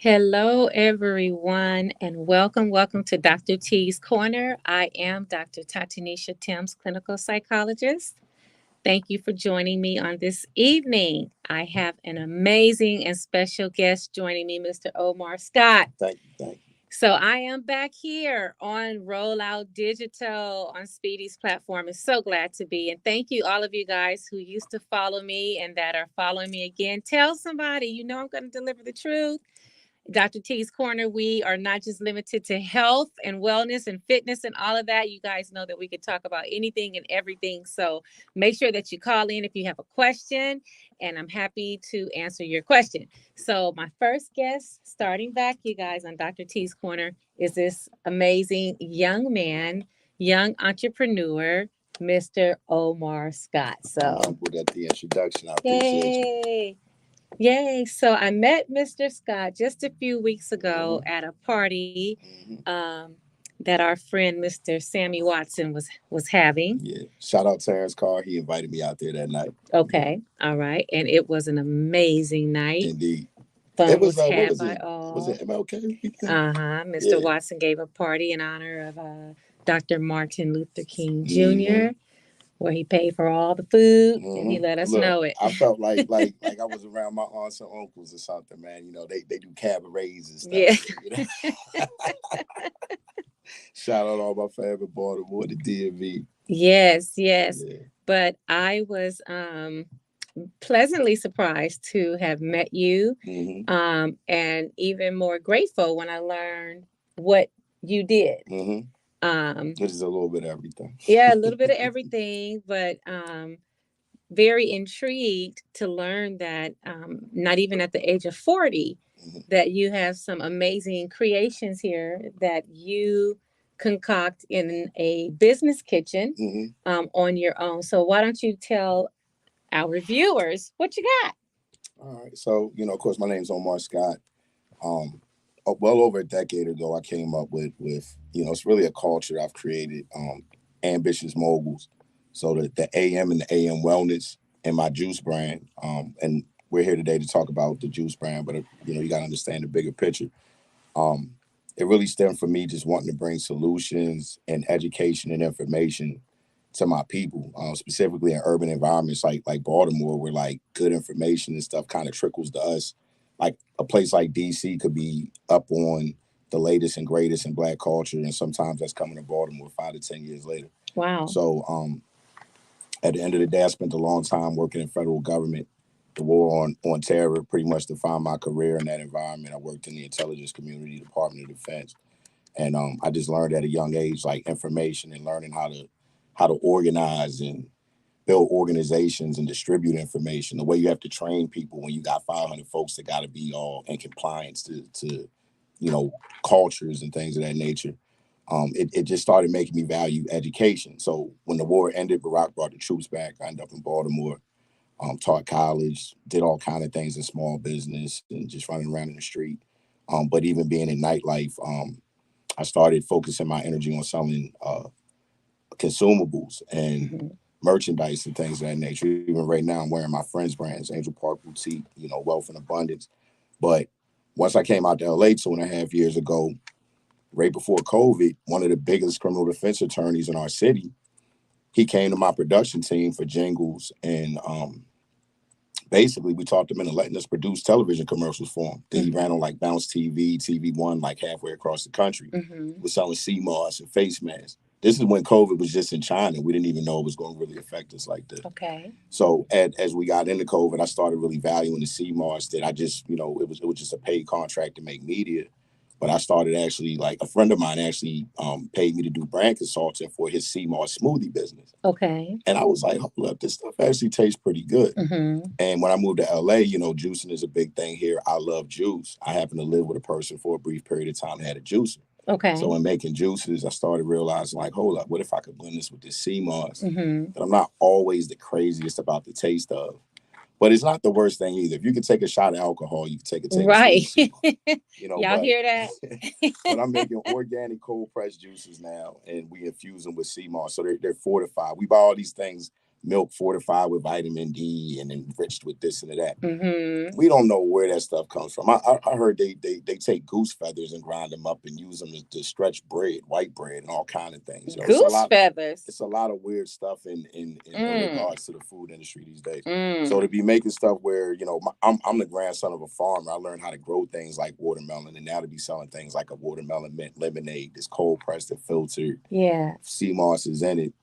Hello, everyone, and welcome to Dr. T's Corner. I am Dr. Tatanisha Timms, clinical psychologist. Thank you for joining me on this evening. I have an amazing and special guest joining me, Mr. Omar Scott. Thank you. So I am back here on Rollout Digital on Speedy's platform. And so glad to be. And thank you, all of you guys who used to follow me and that are following me again. Tell somebody, I'm going to deliver the truth. Dr. T's Corner, we are not just limited to health and wellness and fitness and all of that. You guys know that we could talk about anything and everything. So make sure that you call in if you have a question, and I'm happy to answer your question. So, my first guest, starting back, you guys, on Dr. T's Corner, is this amazing young man, young entrepreneur, Mr. Omar Scott. So, With that the introduction, I appreciate you. yay. Yay. So I met Mr. Scott just a few weeks ago at a party that our friend Mr. Sammy Watson was having. Yeah. Shout out Terrence Carr. He invited me out there that night. Okay. All right. And it was an amazing night. Indeed. Fun It was was what had was by it? Was all. it MLK weekend? Mr. Yeah. Watson gave a party in honor of Dr. Martin Luther King Mm-hmm. Jr., where he paid for all the food and he Mm-hmm. let us Look, know it. I felt like I was around my aunts and uncles or something, man. They do cabarets and stuff. Yeah. Shout out all my family, Baltimore, the DMV. Yes. Yeah. But I was pleasantly surprised to have met you, Mm-hmm. and even more grateful when I learned what you did. Mm-hmm. Um, It is a little bit of everything. yeah, a little bit of everything, but very intrigued to learn that not even at the age of 40, Mm-hmm. that you have some amazing creations here that you concoct in a business kitchen Mm-hmm. on your own. So why don't you tell our viewers what you got? All right. So, of course, my name's Omar Scott. Um, well over a decade ago, I came up with it's really a culture I've created. Ambitious moguls. So the AM and the AM wellness and my juice brand. And we're here today to talk about the juice brand, but you got to understand the bigger picture. Um, it really stemmed from me just wanting to bring solutions and education and information to my people, specifically in urban environments like Baltimore, where like good information and stuff kind of trickles to us. Like a place like DC could be up on the latest and greatest in Black culture, and sometimes that's coming to Baltimore 5 to 10 years later. Wow. So at the end of the day, I spent a long time working in federal government. The war on terror pretty much defined my career in that environment. I worked in the intelligence community, Department of Defense, and I just learned at a young age like information and learning how to organize and build organizations and distribute information. The way you have to train people when you got 500 folks that got to be all in compliance to you know cultures and things of that nature. It just started making me value education. So when the war ended, Barack brought the troops back. I ended up in Baltimore, taught college, did all kind of things in small business and just running around in the street. But even being in nightlife, I started focusing my energy on selling consumables and Mm-hmm. merchandise and things of that nature. Even right now, I'm wearing my friend's brands, Angel Park Boutique, Wealth and Abundance. But once I came out to LA 2.5 years ago, right before COVID, one of the biggest criminal defense attorneys in our city, he came to my production team for jingles and basically we talked him into letting us produce television commercials for him. Then he ran on like Bounce TV, TV One, like halfway across the country. Mm-hmm. He was selling sea moss and face masks. This is when COVID was just in China. We didn't even know it was going to really affect us like this. Okay. So as we got into COVID, I started really valuing the sea moss that I just, it was just a paid contract to make media. But I started actually, like a friend of mine actually paid me to do brand consulting for his sea moss smoothie business. Okay. And I was like, hold up, this stuff actually tastes pretty good. Mm-hmm. And when I moved to LA, juicing is a big thing here. I love juice. I happened to live with a person for a brief period of time that had a juicer. Okay. So in making juices, I started realizing like, hold up, what if I could blend this with this sea moss Mm-hmm. that I'm not always the craziest about the taste of? But it's not the worst thing either. If you could take a shot of alcohol, you can take a tablespoon Right. of sea moss. Y'all But hear that? but I'm making organic cold pressed juices now, and we infuse them with sea moss, so they're fortified. We buy all these things milk fortified with vitamin D and enriched with this and that. Mm-hmm. We don't know where that stuff comes from. I heard they take goose feathers and grind them up and use them to stretch bread, white bread, and all kind of things. It's Goose feathers. It's a lot of weird stuff in regards to the food industry these days. Mm. So to be making stuff where, you know, I'm the grandson of a farmer. I learned how to grow things like watermelon, and now to be selling things like a watermelon mint lemonade that's cold pressed and filtered. Yeah. Sea moss is in it.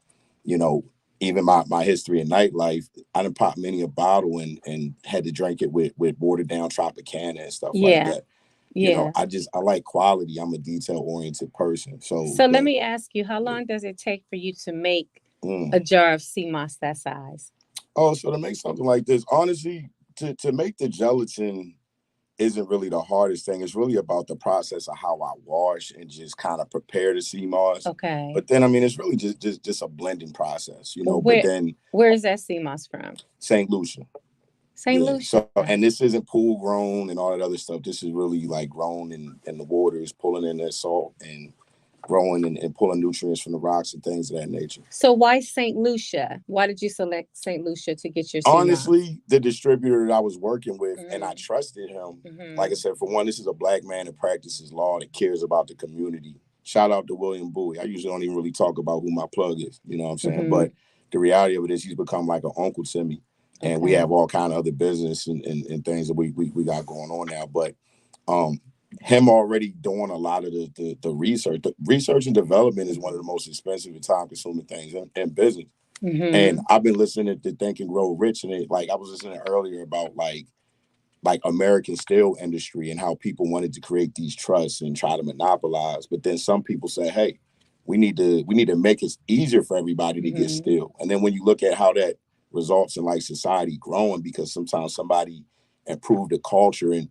You know, even my history in nightlife, I done popped many a bottle and had to drink it with watered down Tropicana and stuff like that. You know, I like quality. I'm a detail oriented person. So let me ask you, how long does it take for you to make a jar of sea moss that size? Oh, so to make something like this, honestly, to make the gelatin isn't really the hardest thing. It's really about the process of how I wash and just kind of prepare the sea moss. Okay. But then, I mean, it's really just a blending process, you know. Where, but then, where is that sea moss from? St. Lucia. St. Lucia. So, and this isn't pool grown and all that other stuff. This is really like grown in the waters, pulling in that salt and growing and pulling nutrients from the rocks and things of that nature. So why St. Lucia? Why did you select St. Lucia to get your sea Honestly, moss? The distributor that I was working with, and I trusted him. Like I said, for one, this is a Black man that practices law, that cares about the community. Shout out to William Bowie. I usually don't even really talk about who my plug is, you know what I'm saying? But the reality of it is he's become like an uncle to me. And we have all kind of other business and things that we got going on now. But him already doing a lot of the research. The research and development is one of the most expensive and time-consuming things in business. And I've been listening to Think and Grow Rich, and I was listening earlier about like American steel industry and how people wanted to create these trusts and try to monopolize. But then some people say, hey, we need to make it easier for everybody to get steel. And then when you look at how that results in like society growing, because sometimes somebody improved the culture and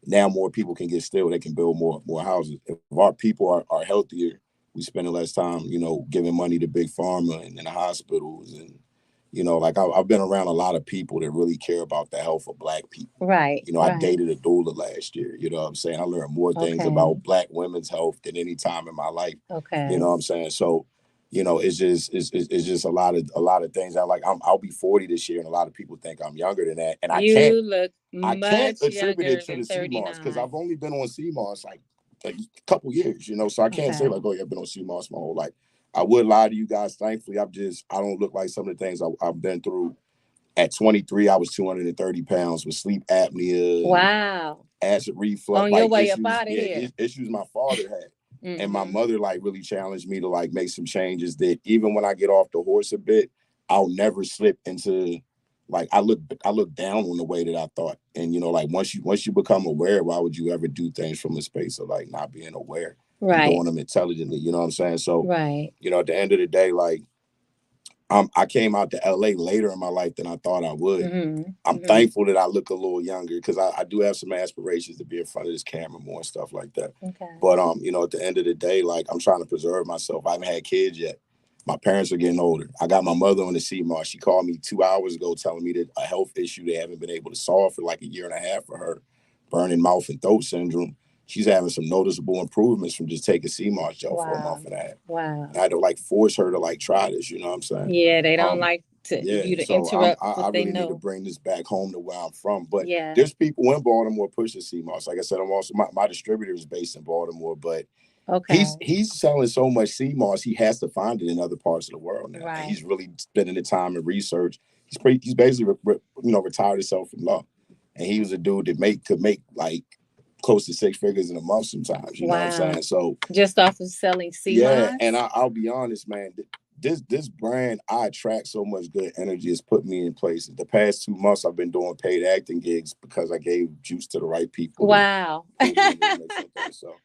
now more people can get steel, they can build more houses. If our people are healthier, we spending less time, you know, giving money to big pharma and the hospitals. And, you know, like I've been around a lot of people that really care about the health of Black people. Right. You know, I dated a doula last year. You know what I'm saying? I learned more things about Black women's health than any time in my life. Okay. You know what I'm saying? So, you know, it's just a lot of things. I'll be 40 this year, and a lot of people think I'm younger than that. And I can't attribute it to the sea moss because I've only been on sea moss like a couple years, you know. So I can't say like, oh, yeah, I've been on sea moss my whole life. I would lie to you guys. Thankfully, I don't look like some of the things I've been through. At 23, I was 230 pounds with sleep apnea. Wow. Acid reflux. On your way up out of here. Issues my father had. And my mother like really challenged me to like make some changes that even when I get off the horse a bit, I'll never slip into like I look down on the way that I thought. And you know, like once you become aware, why would you ever do things from a space of like not being aware? Right. And doing them intelligently, you know what I'm saying? So you know, at the end of the day, like I came out to LA later in my life than I thought I would. I'm thankful that I look a little younger because I do have some aspirations to be in front of this camera more and stuff like that. Okay. But you know, at the end of the day, like I'm trying to preserve myself. I haven't had kids yet. My parents are getting older. I got my mother on the sea moss. She called me 2 hours ago telling me that a health issue they haven't been able to solve for like a year and a half for her, burning mouth and throat syndrome. She's having some noticeable improvements from just taking sea moss gel for a month and a half. Wow. And I had to like force her to like try this, you know what I'm saying? Yeah, they don't like you to interrupt I they really know. need to bring this back home to where I'm from. But there's people in Baltimore pushing sea moss. Like I said, I'm also my distributor is based in Baltimore, but he's selling so much sea moss, he has to find it in other parts of the world now. And he's really spending the time in research. He's basically retired himself from law. And he was a dude that could make like close to 6 figures in a month sometimes, you know what I'm saying? So just off of selling sea moss? And I'll be honest, man, this brand, I attract so much good energy. It's put me in places. The past 2 months I've been doing paid acting gigs because I gave juice to the right people. Wow. So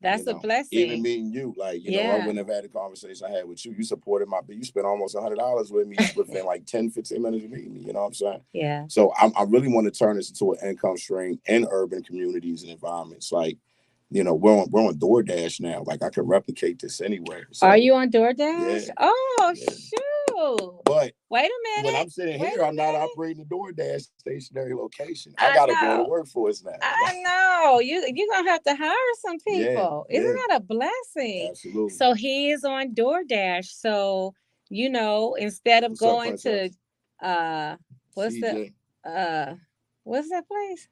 that's a blessing. Even meeting you, like, you know, I wouldn't have had the conversation I had with you. You supported you spent almost $100 with me within like 10, 15 minutes of meeting me, you know what I'm saying? Yeah. So I really want to turn this into an income stream in urban communities and environments. Like, you know, we're on DoorDash now. Like I could replicate this anywhere. So, are you on DoorDash? Yeah. Oh, shoot. But wait a minute. When I'm sitting here, I'm not operating the DoorDash stationary location. I gotta go to work for us now. I know. You're gonna have to hire some people. Isn't that a blessing? Absolutely. So he is on DoorDash. So instead of What's up, going to Princess? what's the CJ. what's that place?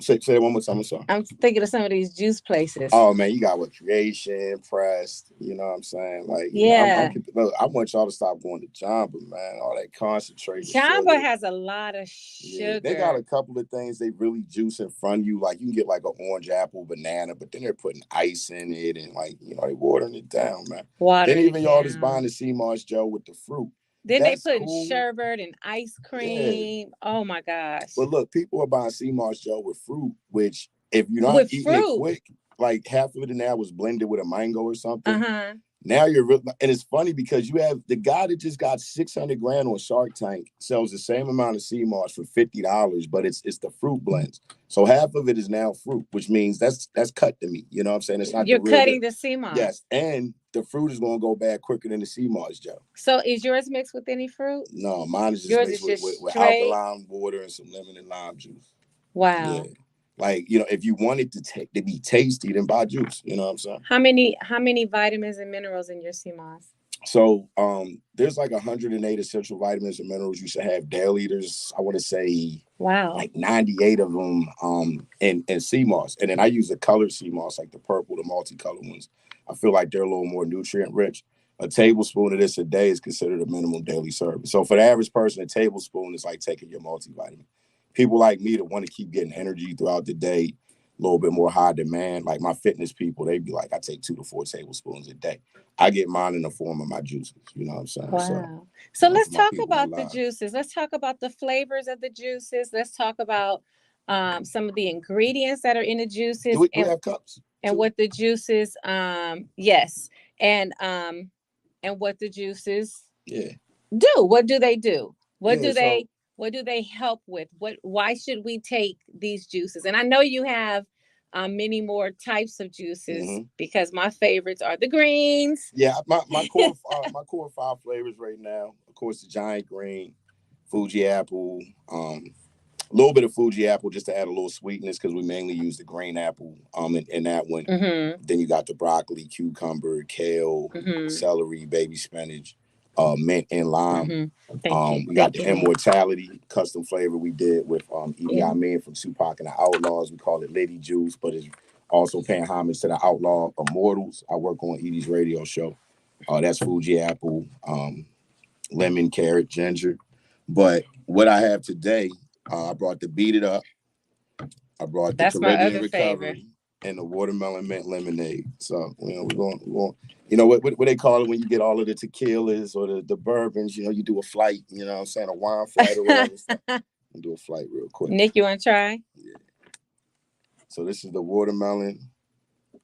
Say it one more time. I'm sorry. I'm thinking of some of these juice places. Oh man, you got what creation, pressed. You know what I'm saying? Like, Yeah. look, I want y'all to stop going to Jamba, man. All that concentrated Jamba sugar. has a lot of Yeah, sugar. they got a couple of things they really juice in front of you. Like you can get like an orange apple, banana, but then they're putting ice in it and like they watering it down, man. Then Watering even it y'all just buying down. the sea moss Joe with the fruit. Then they That's put in cool. sherbet and ice Yeah. cream. Oh my gosh. But look, people are buying sea moss Joe with fruit, which if you're not With eating it fruit. quick, like half of it in there was blended with a mango or something. Uh-huh. Now you're and it's funny because you have the guy that just got 600 grand on Shark Tank sells the same amount of sea moss for $50, but it's the fruit blends. So half of it is now fruit, which means that's cut to me. You know what I'm saying? It's not You're the real cutting the sea moss. Yes, and the fruit is gonna go bad quicker than the sea moss, Joe. So is yours mixed with any fruit? No, mine is just yours mixed is with straight alkaline water and some lemon and lime juice. Wow. Yeah. Like, if you want it to be tasty, then buy juice. You know what I'm saying? How many vitamins and minerals in your sea moss? So there's like 108 essential vitamins and minerals you should have daily. There's, I want to say, wow, like 98 of them in sea moss. And then I use the colored sea moss, like the purple, the multicolored ones. I feel like they're a little more nutrient rich. A tablespoon of this a day is considered a minimum daily service. So for the average person, a tablespoon is like taking your multivitamin. People like me that want to keep getting energy throughout the day, a little bit more high demand, like my fitness people, they be like, I take 2 to 4 tablespoons a day. I get mine in the form of my juices. You know what I'm saying? Wow. So let's talk about the alive. juices. Let's talk about the flavors of the juices. Let's talk about some of the ingredients that are in the juices. Do we have cups? And what the juices, yes. And what the juices do. What do they do? What do they help with? Why should we take these juices? And I know you have many more types of juices because my favorites are the greens. Yeah, my core my core 5 flavors right now. Of course, the giant green, Fuji apple, a little bit of Fuji apple just to add a little sweetness because we mainly use the green apple in that one. Then you got the broccoli, cucumber, kale, celery, baby spinach, mint and lime. We got the Immortality custom flavor we did with Edie Amin from Tupac and the Outlaws. We call it Lady Juice, but it's also paying homage to the Outlaw Immortals. I work on Edie's radio show. That's Fuji apple, lemon, carrot, ginger. But what I have today, I brought the Beat It Up. I brought the Caribbean Recovery and the watermelon mint lemonade. So we're going. What they call it when you get all of the tequilas or the bourbons. You do a flight. You know what I'm saying, a wine flight or whatever. We'll do a flight real quick. Nick, you want to try? Yeah. So this is the watermelon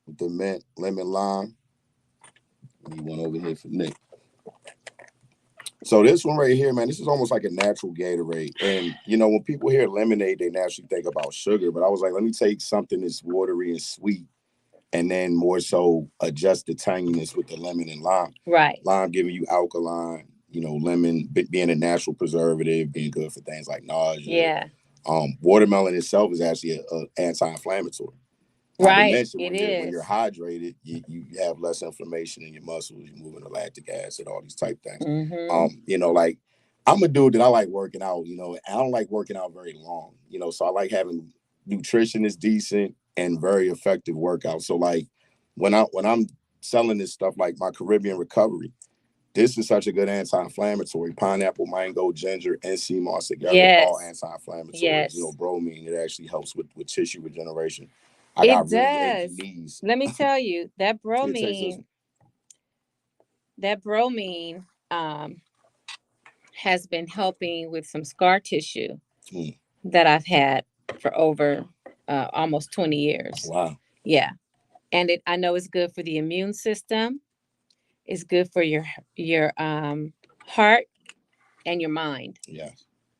with the mint, lemon, lime. Need one over here for Nick. So this one right here, man, this is almost like a natural Gatorade. And, when people hear lemonade, they naturally think about sugar. But I was like, let me take something that's watery and sweet and then more so adjust the tanginess with the lemon and lime. Right. Lime giving you alkaline, lemon being a natural preservative, being good for things like nausea. Yeah. Watermelon itself is actually an anti-inflammatory. Right. When you're hydrated, you have less inflammation in your muscles. You're moving the lactic acid, all these type things. Like I'm a dude that I like working out. I don't like working out very long. So I like having nutrition is decent and very effective workout. So like when I'm selling this stuff, like my Caribbean Recovery, this is such a good anti-inflammatory. Pineapple, mango, ginger, and sea moss together, all anti-inflammatories. Yes. Bromine, it actually helps with tissue regeneration. It does. Let me tell you, that bromine has been helping with some scar tissue that I've had for over almost 20 years. Wow. Yeah. And I know it's good for the immune system. It's good for your heart and your mind. Yeah.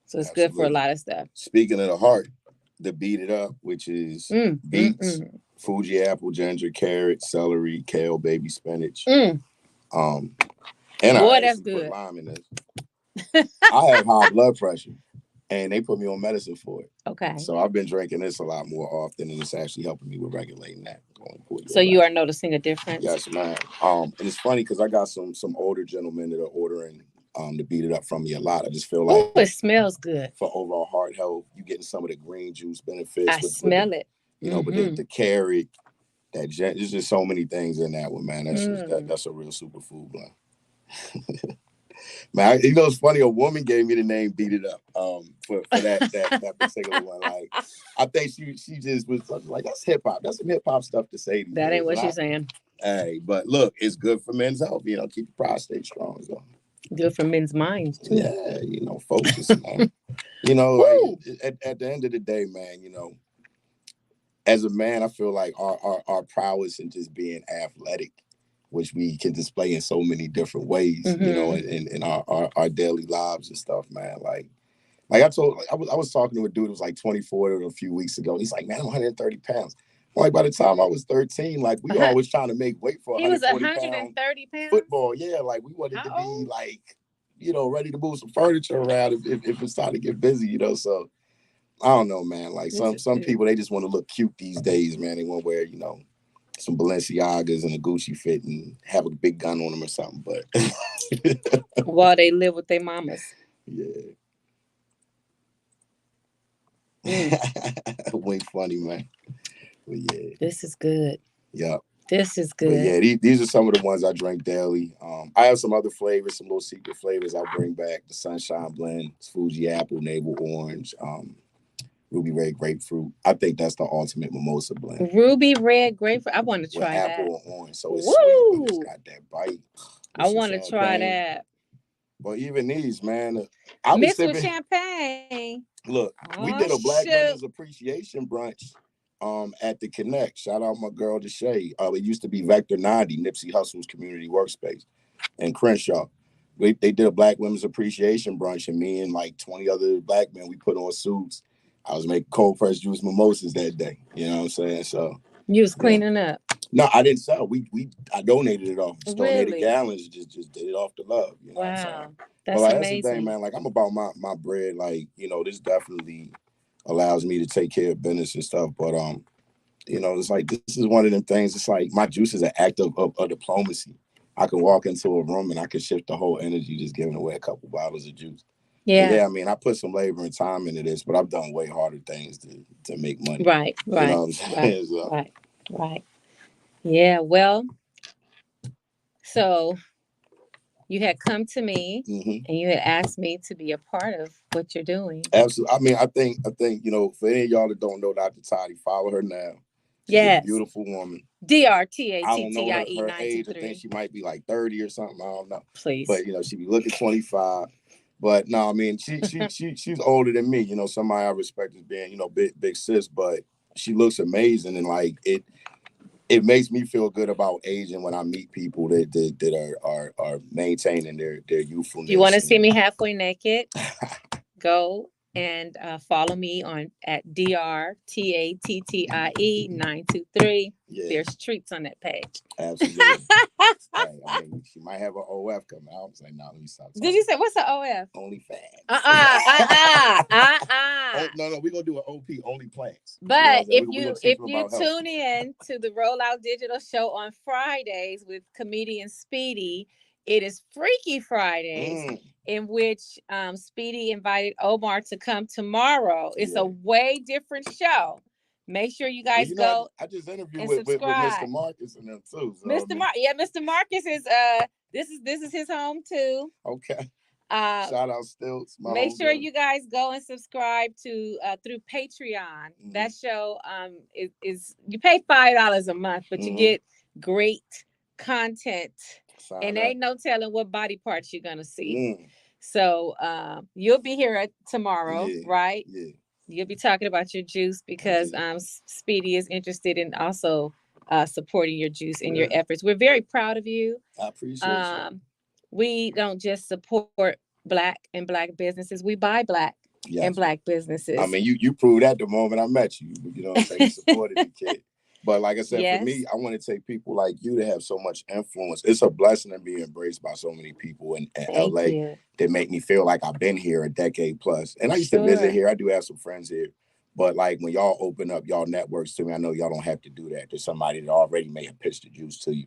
So it's good for a lot of stuff. Speaking of the heart, the Beat It Up, which is beets, Fuji apple, ginger, carrot, celery, kale, baby spinach. And that's good. Put lime in this. I have high blood pressure, and they put me on medicine for it. Okay. So I've been drinking this a lot more often, and it's actually helping me with regulating that. So you are noticing a difference? Yes, man. And it's funny because I got some older gentlemen that are ordering to beat it up from me a lot. I just feel like it smells good for overall heart health. You getting some of the green juice benefits. I smell it. You know, but the carrot, there's just so many things in that one, man. That's a real superfood blend. Man, you know, it's funny. A woman gave me the name "Beat It Up" for that particular one. Like, I think she just was like, "That's hip hop. That's some hip hop stuff to say." That ain't what she's saying. Hey, but look, it's good for men's health. You know, keep the prostate strong. So. Good for men's minds too. Yeah, you know, focus, man. You know, like, at the end of the day, man. You know, as a man, I feel like our prowess in just being athletic, which we can display in so many different ways, you know, in our daily lives and stuff, man. Like I was talking to a dude who was like 24 a few weeks ago. He's like, man, I'm 130 pounds. Like, by the time I was 13, like, we always trying to make weight for 130 pounds football. Yeah, like, we wanted to be, like, you know, ready to move some furniture around if it's time to get busy, you know. So, I don't know, man. Like, some people, they just want to look cute these days, man. They want to wear, you know, some Balenciagas and a Gucci fit and have a big gun on them or something. But while they live with their mamas. Yeah. Way funny, man. But yeah. This is good. Yeah. This is good. But yeah, these are some of the ones I drink daily. I have some other flavors, some little secret flavors I bring back. The Sunshine Blend, Fuji Apple, Navel Orange, Ruby Red Grapefruit. I think that's the ultimate mimosa blend. Ruby Red Grapefruit. I want to try that. Apple or orange, so it's sweet, but it's got that bite. I want to try that. But even these, man, I was with champagne. Look, we did a Black Women's Appreciation brunch at the Connect. Shout out my girl Deshay. It used to be Vector 90, Nipsey Hussle's community workspace in Crenshaw. They did a Black Women's Appreciation brunch, and me and like 20 other black men, we put on suits. I was making cold pressed juice mimosas that day. You know what I'm saying? So you was cleaning up. No, I didn't sell. I donated it off. Just donated gallons. Just did it off the love. You know what I'm saying? That's like, amazing. That's the thing, man. Like, I'm about my bread. Like, you know, this definitely allows me to take care of business and stuff. But you know, it's like this is one of them things. It's like my juice is an act of diplomacy. I can walk into a room and I can shift the whole energy just giving away a couple bottles of juice. Yeah, I mean, I put some labor and time into this, but I've done way harder things to make money. Right. You know what I'm saying? Right. Yeah, well, so you had come to me and you had asked me to be a part of what you're doing. Absolutely. I mean, I think, you know, for any of y'all that don't know Dr. Toddy, follow her now. She's a beautiful woman. DRTATTIE. I don't know her age. I think she might be like 30 or something. I don't know. Please. But, you know, she be looking 25. But no, I mean, she's older than me. You know, somebody I respect as being, you know, big sis. But she looks amazing, and like it makes me feel good about aging when I meet people that are maintaining their youthfulness. You want to see me halfway naked? Go and follow me at DRTATTIE 923. Yeah. There's treats on that page. Absolutely. I mean, she might have an OF coming out. I was like, no, let me stop. Did you say what's an OF? Only fans. No, we're gonna do an OP, only plants. But if you tune in to the Rollout Digital Show on Fridays with comedian Speedy, it is Freaky Fridays, in which Speedy invited Omar to come tomorrow. It's a way different show. Make sure you guys go. I just interviewed with Mr. Marcus and them too. So Mr. Marcus is this is his home too. Okay. Shout out Stilts. Make sure you guys go and subscribe to through Patreon. That show is you pay $5 a month, but you get great content. And ain't no telling what body parts you're gonna see. So you'll be here tomorrow, right? Yeah. You'll be talking about your juice because Speedy is interested in also supporting your juice and your efforts. We're very proud of you. I appreciate you. We don't just support Black businesses. We buy Black and Black businesses. I mean, you proved that the moment I met you. You know what I'm saying? You supported the kid. But like I said, for me, I want to take people like you that have so much influence. It's a blessing to be embraced by so many people in LA that make me feel like I've been here a decade plus. And I used to visit here. I do have some friends here. But like when y'all open up y'all networks to me, I know y'all don't have to do that. There's somebody that already may have pitched the juice to you.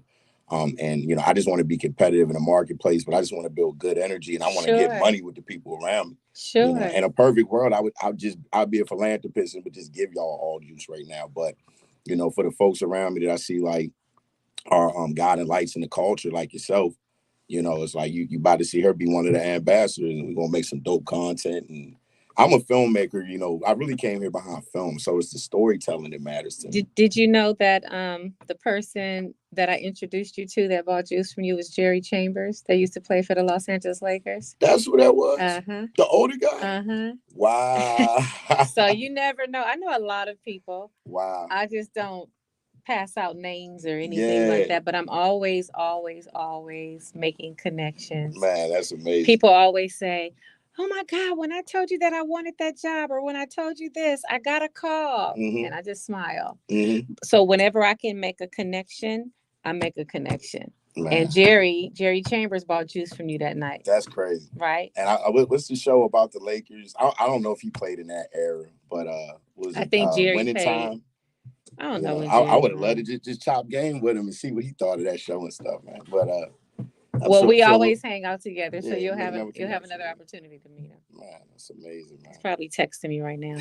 And you know, I just want to be competitive in the marketplace, but I just want to build good energy and I want to get Sure. money with the people around me. Sure. You know, in a perfect world, I'd be a philanthropist and would just give y'all all juice right now. But you know, for the folks around me that I see like are guiding lights in the culture, like yourself, you know, it's like you about to see her be one of the ambassadors, and we're gonna make some dope content. And I'm a filmmaker, you know, I really came here behind film, so it's the storytelling that matters to me. Did you know that the person that I introduced you to that bought juice from you was Jerry Chambers? They used to play for the Los Angeles Lakers. That's who that was? Uh-huh. The older guy? Uh-huh. Wow. So you never know. I know a lot of people. Wow. I just don't pass out names or anything like that, but I'm always making connections. Man, that's amazing. People always say, oh my God, when I told you that I wanted that job, or when I told you this, I got a call. And I just smile. So whenever I can make a connection, I make a connection. Man. And Jerry Chambers bought juice from you that night. That's crazy. Right. And what's the show about the Lakers? I don't know if he played in that era, but was it, I think Jerry Winning paid. Time? I don't know. I would have loved to just chop game with him and see what he thought of that show and stuff, man. But well, we always hang out together, so you'll have another opportunity to meet him. Man, that's amazing, man. He's probably texting me right now.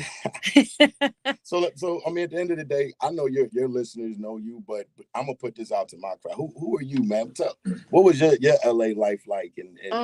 So I mean, at the end of the day, I know your listeners know you, but I'm gonna put this out to my crowd. Who are you, man? What was your LA life like? And